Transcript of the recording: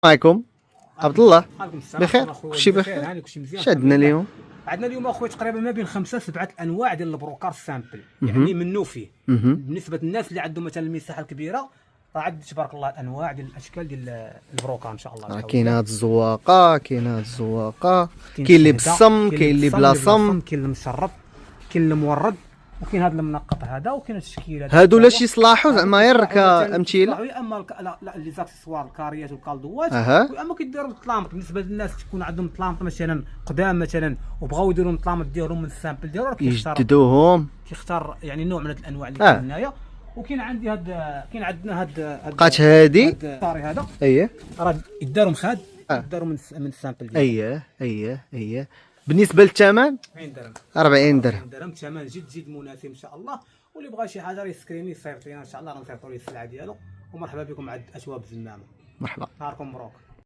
عليكم عبد الله. عليكم السلام. بخير؟ كلشي بخير؟ هاني كلشي مزيان. شادنا اليوم؟ عندنا اليوم اخويا تقريبا ما بين 5 7 انواع ديال البروكار سامبل، يعني منو فيه. بالنسبه للناس اللي عندهم مثلا المساحه الكبيره راه عاد تبارك الله انواع ديال الاشكال ديال البروكار ان شاء الله. كاين هاد الزواقه، كاين هاد الزواقه، كاين اللي بالصم، كاين اللي بلا صم، كاين المشرب، كاين المورد، وكاين هذا المنقط هذا، وكاين التشكيل هذا. هادو لاش يصلاحوا زعما غير كامثله؟ اما لا لي زاكسيسوار الكاريات والكالدوات، واما كيديروا الطلامط بالنسبه للناس تكون عندهم طلامط مثلا قدام مثلا وبغاو يديروا الطلامط ديالهم من السامبل ديالو يجددوهم، كيختار يعني نوع من الانواع اللي كاين هنايا. وكاين عندي كاين عندنا بقات هادي الطاري هذا راه يداروا مخاد، يداروا من السامبل ديالو. بالنسبه للثمن 40 درهم 40 درهم ثمن جد مناسب ان شاء الله. واللي بغى شي حاجه يسكريني يصيفط لينا ان شاء الله غنصيفطوا ليه السلعه ديالو. ومرحبا بكم عند اشواب الزمامه. مرحبا، نهاركم مبروك.